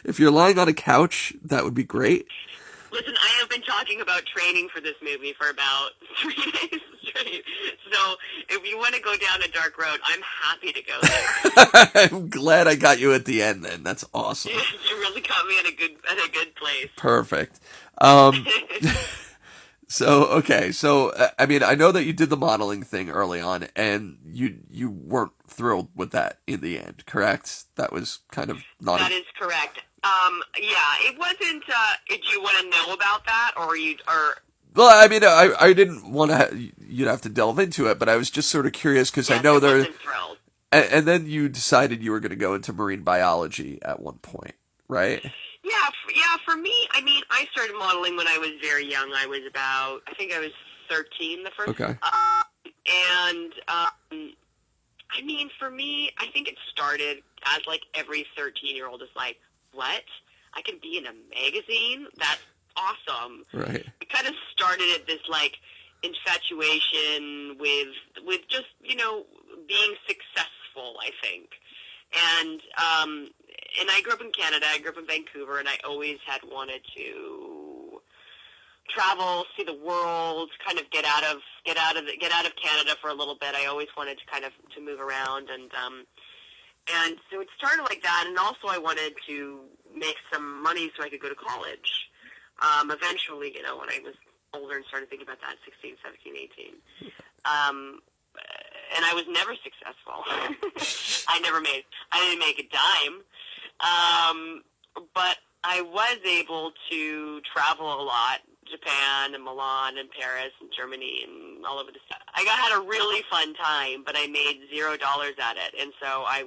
if you're lying on a couch, that would be great. Listen, I have been talking about training for this movie for about 3 days straight. So if you want to go down a dark road, I'm happy to go there. I'm glad I got you at the end. Then that's awesome. You really got me at a good place. Perfect. Um, so okay, so I mean, I know that you did the modeling thing early on, and you weren't thrilled with that in the end, correct? That was kind of not That a. is correct. Yeah, it wasn't. Did you want to know about that, or Well, I mean, I didn't want to. You'd have to delve into it, but I was just sort of curious because I yes, know it there. wasn't thrilled. And then you decided you were going to go into marine biology at one point, right? Yeah, yeah. For me, I mean, I started modeling when I was very young. I think I was 13 the first, Okay. and I mean, for me, I think it started as like every 13-year-old is like, what? I can be in a magazine? That's awesome. Right. It kind of started at this like infatuation with just being successful. I think, and and I grew up in Canada. I grew up in Vancouver, and I always had wanted to travel, see the world, kind of get out of Canada for a little bit. I always wanted to kind of to move around, and so it started like that. And also, I wanted to make some money so I could go to college. Eventually, when I was older and started thinking about that, 16, 17, 18. And I was never successful. I didn't make a dime. But I was able to travel a lot, Japan and Milan and Paris and Germany and all over the stuff. Had a really fun time, but I made $0 at it. And so I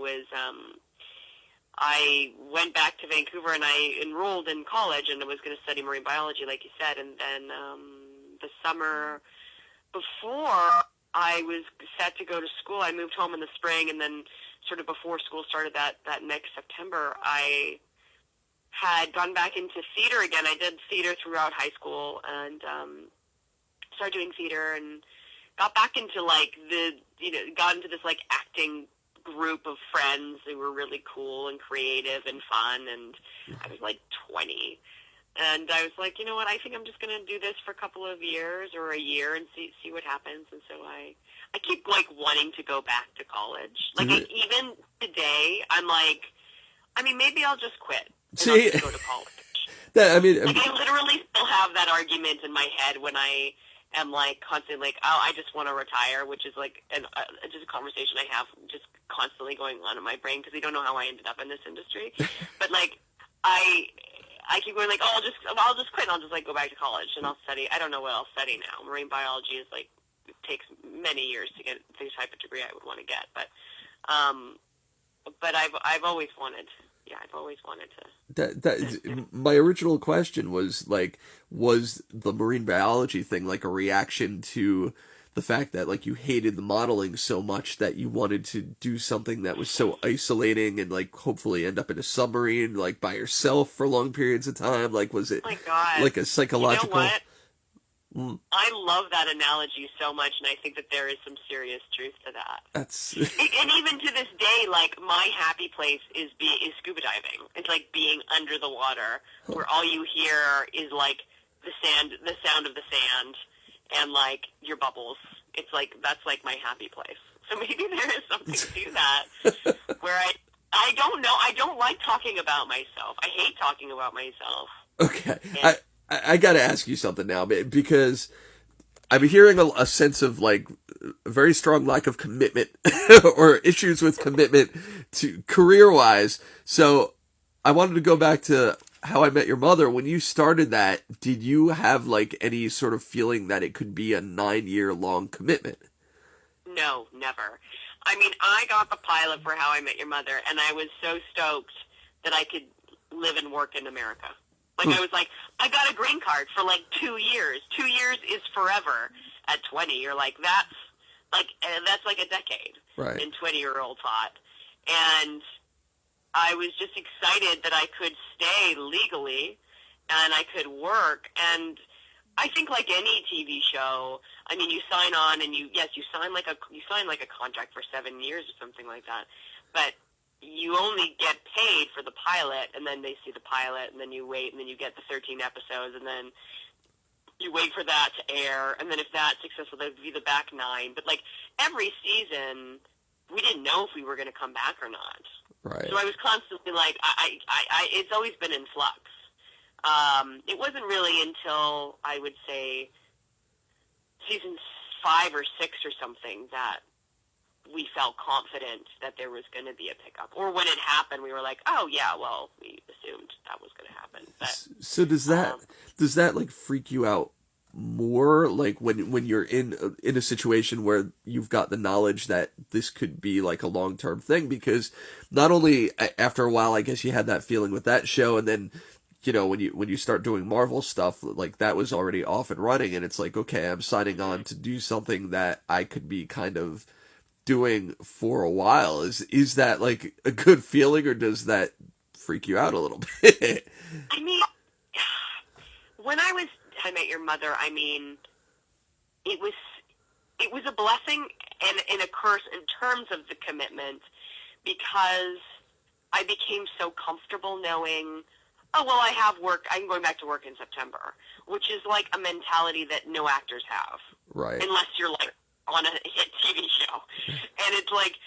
went back to Vancouver and I enrolled in college and I was going to study marine biology, like you said. And then the summer before I was set to go to school, I moved home in the spring, and then sort of before school started that next September, I had gone back into theater again. I did theater throughout high school and started doing theater and got back into got into this like acting group of friends who were really cool and creative and fun, and I was like 20. And I was like, you know what, I think I'm just going to do this for a couple of years or a year and see what happens. And so I keep like wanting to go back to college. Like even today, I'm like, I mean, maybe I'll just quit and I'll See, just go to college. that I mean, Like I literally still have that argument in my head when I am like constantly like, oh, I just want to retire, which is like just a conversation I have just constantly going on in my brain because I don't know how I ended up in this industry. But like I keep going like, oh, I'll just quit and I'll just like go back to college and I'll study. I don't know what I'll study now. Marine biology is like, it takes many years to get the type of degree I would want to get. But I've always wanted, yeah, I've always wanted to. my original question was like, was the marine biology thing like a reaction to the fact that like you hated the modeling so much that you wanted to do something that was so isolating and like hopefully end up in a submarine like by yourself for long periods of time? Like, was it Oh my God. like a You know psychological? what? Mm, I love that analogy so much, and I think that there is some serious truth to that. that's And even to this day, like my happy place is scuba diving. It's like being under the water, where all you hear is like the sound of the sand, and like your bubbles. It's like that's like my happy place. So maybe there is something to that, where I don't know. I don't like talking about myself. I hate talking about myself. okay. And I got to ask you something now because I'm hearing a sense of like a very strong lack of commitment or issues with commitment to career wise. So I wanted to go back to How I Met Your Mother. When you started that, did you have like any sort of feeling that it could be a 9 year long commitment? no, never. I mean, I got the pilot for How I Met Your Mother, and I was so stoked that I could live and work in America. Like, I was like, I got a green card for like 2 years. 2 years is forever at 20. You're like, that's like a decade Right. in 20-year-old thought. And I was just excited that I could stay legally and I could work. And I think like any TV show, I mean, you sign on and you sign like a contract for 7 years or something like that. But you only get paid for the pilot, and then they see the pilot, and then you wait, and then you get the 13 episodes, and then you wait for that to air, and then if that's successful, they'll give you the back 9. But, like, every season, we didn't know if we were going to come back or not. Right. So I was constantly like, it's always been in flux. It wasn't really until, I would say, season 5 or 6 or something that we felt confident that there was going to be a pickup. Or when it happened, we were like, oh, yeah, well, we assumed that was going to happen. But, so does that like freak you out more, like when you're in a situation where you've got the knowledge that this could be like a long-term thing? Because not only after a while, I guess you had that feeling with that show, and then, you know, when you start doing Marvel stuff, like that was already off and running, and it's like, okay, I'm signing on to do something that I could be kind of doing for a while. Is that like a good feeling, or does that freak you out a little bit? I mean, when I Met Your Mother, I mean, it was a blessing and a curse in terms of the commitment, because I became so comfortable knowing, oh, well, I have work. I'm going back to work in September, which is like a mentality that no actors have. Right. Unless you're like on a hit TV show. And it's like,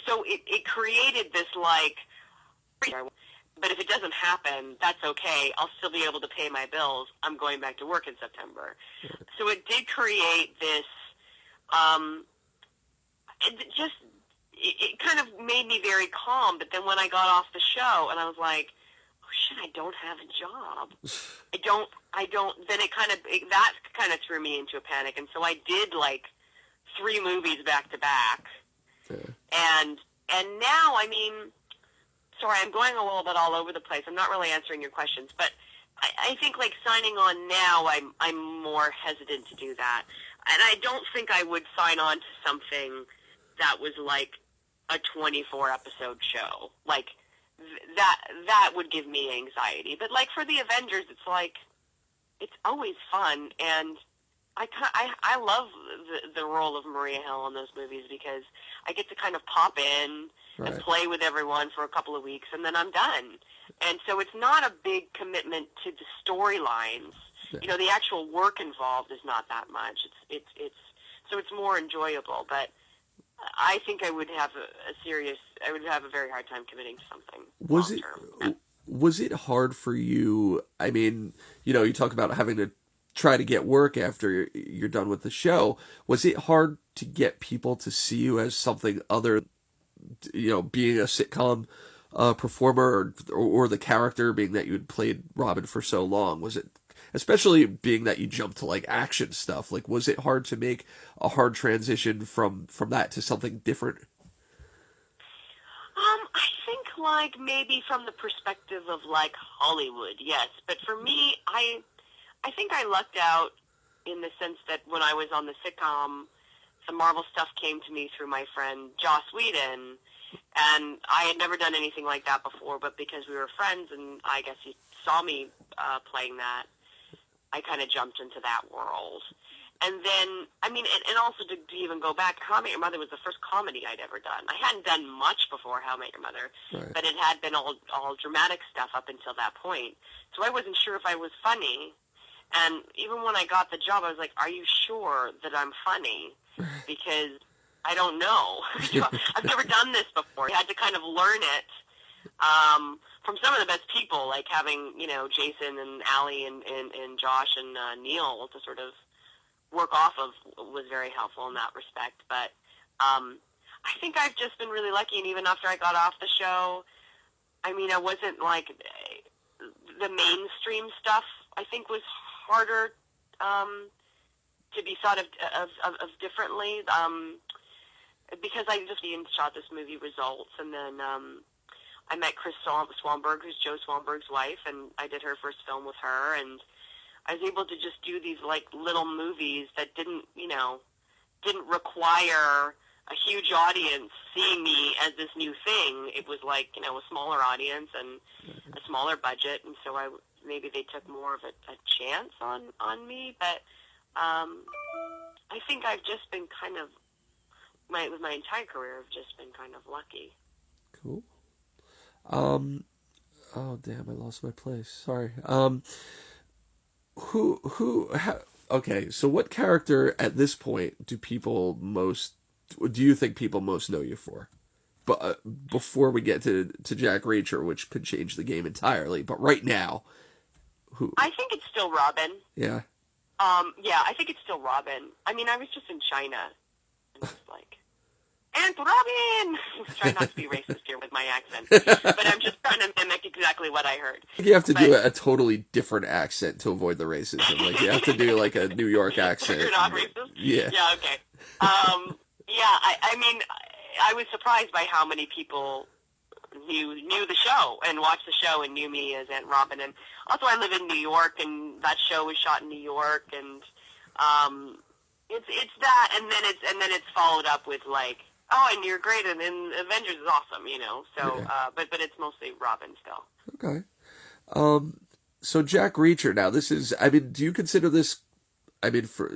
so it created this like, but if it doesn't happen, that's okay. I'll still be able to pay my bills. I'm going back to work in September. Right. So it did create this, it kind of made me very calm. But then when I got off the show and I was like, oh shit, I don't have a job. I don't, then that kind of threw me into a panic. And so I did like 3 movies back to back. Okay. And now, I mean, sorry, I'm going a little bit all over the place. I'm not really answering your questions, but I think like signing on now, I'm more hesitant to do that. And I don't think I would sign on to something that was like a 24 episode show. Like that would give me anxiety. But like for the Avengers, it's like, it's always fun. And I love the role of Maria Hill in those movies, because I get to kind of pop in and play with everyone for a couple of weeks, and then I'm done. And so it's not a big commitment to the storylines. Yeah. You know, the actual work involved is not that much. So it's more enjoyable. But I think I would have I would have a very hard time committing to something long-term. Was it hard for you? I mean, you know, you talk about having to try to get work after you're done with the show. Was it hard to get people to see you as something other, you know, being a sitcom performer, or the character, being that you had played Robin for so long? Was it, especially being that you jumped to like action stuff, like was it hard to make a hard transition from that to something different? I think like maybe from the perspective of like Hollywood, yes. But for me, I think I lucked out in the sense that when I was on the sitcom, the Marvel stuff came to me through my friend Joss Whedon, and I had never done anything like that before, but because we were friends and I guess he saw me playing that, I kind of jumped into that world. And then, I mean, and also to even go back, How I Met Your Mother was the first comedy I'd ever done. I hadn't done much before How I Met Your Mother, but it had been all dramatic stuff up until that point. So I wasn't sure if I was funny. And even when I got the job, I was like, are you sure that I'm funny? Because I don't know. I've never done this before. I had to kind of learn it from some of the best people, like having, you know, Jason and Allie and Josh and Neil to sort of work off of was very helpful in that respect. But I think I've just been really lucky. And even after I got off the show, I mean, I wasn't like the mainstream stuff, I think, was harder to be thought of differently, because I just shot this movie Results, and then I met Chris Swanberg, who's Joe Swanberg's wife, and I did her first film with her, and I was able to just do these like little movies that didn't require a huge audience seeing me as this new thing. It was like, you know, a smaller audience and a smaller budget, and so maybe they took more of a chance on me. But I think I've just been kind of with my entire career, I've just been kind of lucky. Cool. Um, oh damn, I lost my place. Sorry. Okay, so what character at this point do you think people most know you for? But before we get to Jack Reacher, which could change the game entirely, but right now, who? I think it's still Robin. Yeah. Yeah, I think it's still Robin. I mean, I was just in China, and it's like, Aunt Robin! Try not to be racist here with my accent, but I'm just trying to mimic exactly what I heard. You have to do a totally different accent to avoid the racism. Like you have to do like a New York accent. You're not racist? Yeah. Yeah, okay. Yeah, I mean, I was surprised by how many people knew the show and watched the show and knew me as Aunt Robin. And also, I live in New York, and that show was shot in New York, and it's that, and then it's followed up with like, oh, and you're great, and Avengers is awesome, you know. So, Yeah. but it's mostly Robin still. Okay. So Jack Reacher. Now, this is. I mean, do you consider this? I mean, for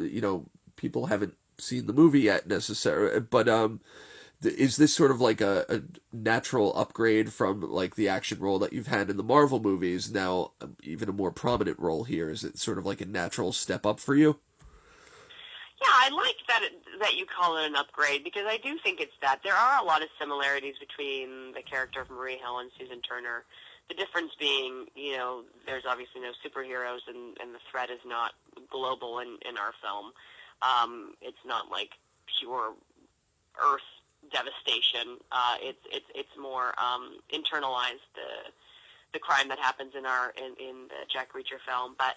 people haven't seen the movie yet necessarily, but is this sort of like a natural upgrade from like the action role that you've had in the Marvel movies? Now, even a more prominent role here. Is it sort of like a natural step up for you? Yeah, I like that you call it an upgrade, because I do think it's that. There are a lot of similarities between the character of Marie Hill and Susan Turner. The difference being, there's obviously no superheroes, and the threat is not global in our film. It's not like pure Earth devastation. It's more internalized, the crime that happens in the Jack Reacher film. But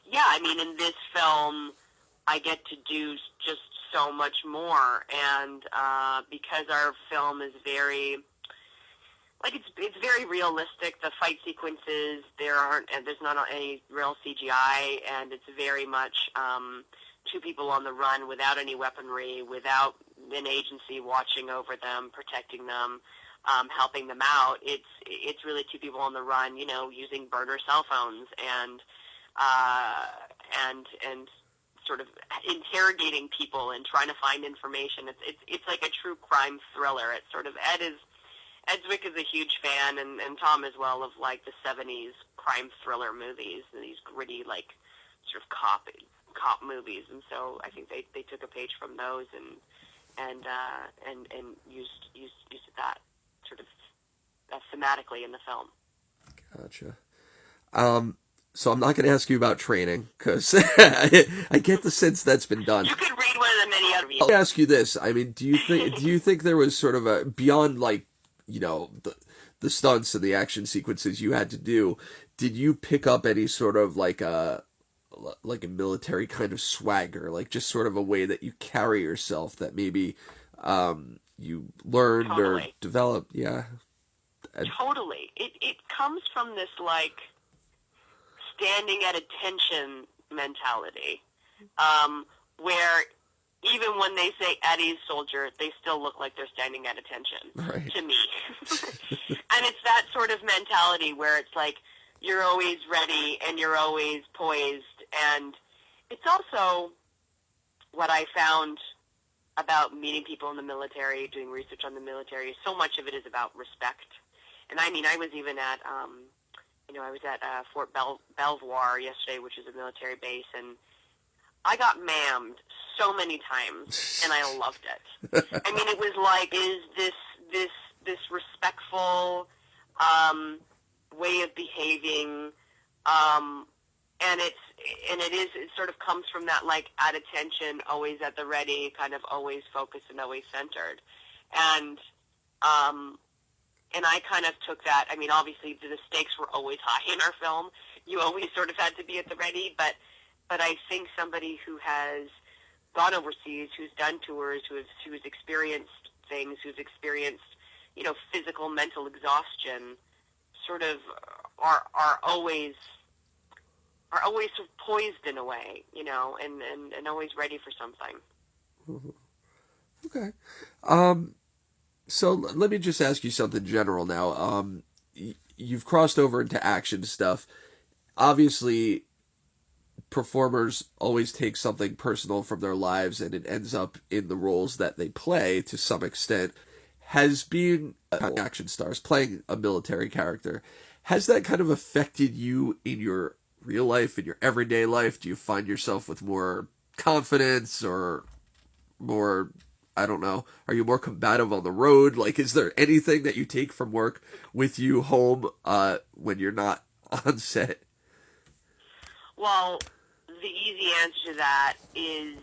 yeah, I mean, in this film, I get to do just so much more, and because our film is very, like, it's very realistic. The fight sequences, there's not any real CGI, and it's very much two people on the run without any weaponry, without an agency watching over them, protecting them, helping them out. It's really two people on the run, using burner cell phones and sort of interrogating people and trying to find information. It's like a true crime thriller. It's sort of Ed Zwick is a huge fan, and Tom as well, of like the 70s crime thriller movies, and these gritty, like, sort of cop movies. And so I think they took a page from those and used that sort of thematically in the film. Gotcha. So I'm not going to ask you about training, because I get the sense that's been done. You could read one of the many other. I'll ask you this. I mean, do you think there was sort of a, beyond like, the stunts and the action sequences you had to do, did you pick up any sort of like a military kind of swagger, like just sort of a way that you carry yourself that maybe you learned or developed? Yeah. Totally. It comes from this, like, standing at attention mentality, where even when they say at ease soldier, they still look like they're standing at attention, right, to me. And it's that sort of mentality where it's like you're always ready and you're always poised. And it's also what I found about meeting people in the military, doing research on the military. So much of it is about respect. And I mean, I was even at I was at Fort Belvoir yesterday, which is a military base, and I got mammed so many times, and I loved it. I mean, it was like, is this respectful way of behaving, and it sort of comes from that, like, at attention, always at the ready, kind of always focused and always centered, and I kind of took that. I mean, obviously, the stakes were always high in our film. You always sort of had to be at the ready, but I think somebody who has gone overseas, who's done tours, who's experienced things, who's experienced, physical, mental exhaustion, sort of are always sort of poised in a way, and always ready for something. Mm-hmm. Okay. So let me just ask you something general now. You've crossed over into action stuff. Obviously, performers always take something personal from their lives, and it ends up in the roles that they play to some extent. has being action stars, playing a military character, has that kind of affected you in your real life, in your everyday life? Do you find yourself with more confidence or more, I don't know, are you more combative on the road? Like, is there anything that you take from work with you home when you're not on set? Well, the easy answer to that is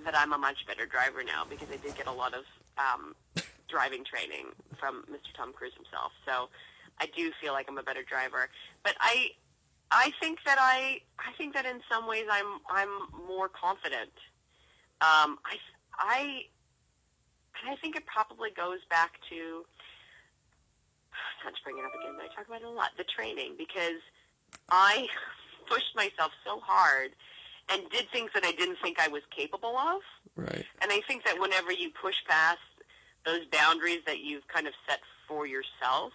that I'm a much better driver now because I did get a lot of driving training from Mr. Tom Cruise himself. So I do feel like I'm a better driver. But I think that in some ways I'm more confident. I think it probably goes back to, not to bring it up again, but I talk about it a lot, the training, because I pushed myself so hard and did things that I didn't think I was capable of. Right. And I think that whenever you push past those boundaries that you've kind of set for yourself,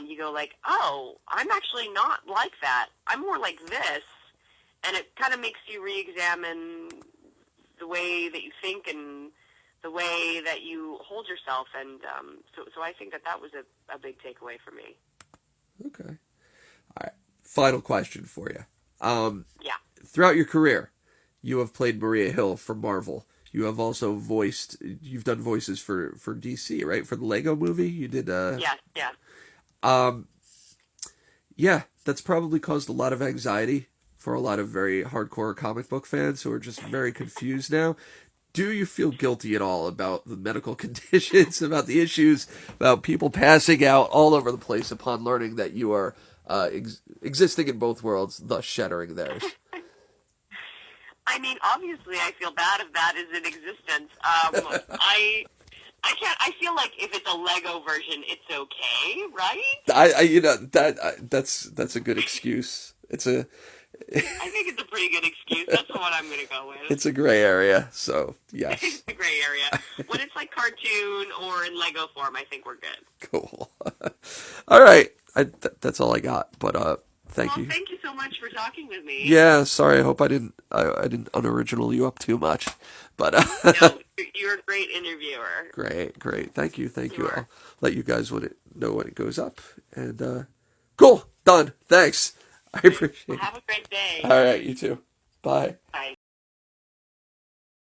you go like, oh, I'm actually not like that. I'm more like this. And it kind of makes you re-examine the way that you think and the way that you hold yourself. And so I think that was a big takeaway for me. Okay. All right. Final question for you. Yeah. Throughout your career, you have played Maria Hill for Marvel. You have also you've done voices for DC, right? For the Lego movie, you did. Yes, yeah. Yeah, that's probably caused a lot of anxiety for a lot of very hardcore comic book fans who are just very confused now. Do you feel guilty at all about the medical conditions, about the issues, about people passing out all over the place upon learning that you are existing in both worlds, thus shattering theirs? I mean, obviously, I feel bad if that is in existence. I can't. I feel like if it's a Lego version, it's okay, right? That's a good excuse. I think it's a pretty good excuse. That's the one I'm going to go with. It's a gray area, so yes. It's a gray area. When it's like cartoon or in Lego form, I think we're good. Cool. All right, that's all I got. But thank you. Thank you so much for talking with me. Yeah, sorry. I hope I didn't unoriginal you up too much, but No, you're a great interviewer. Great. Thank you. Sure. I'll let you guys know when it goes up. And cool, done. Thanks. I appreciate it. Have a great day. All right, you too. Bye. Bye.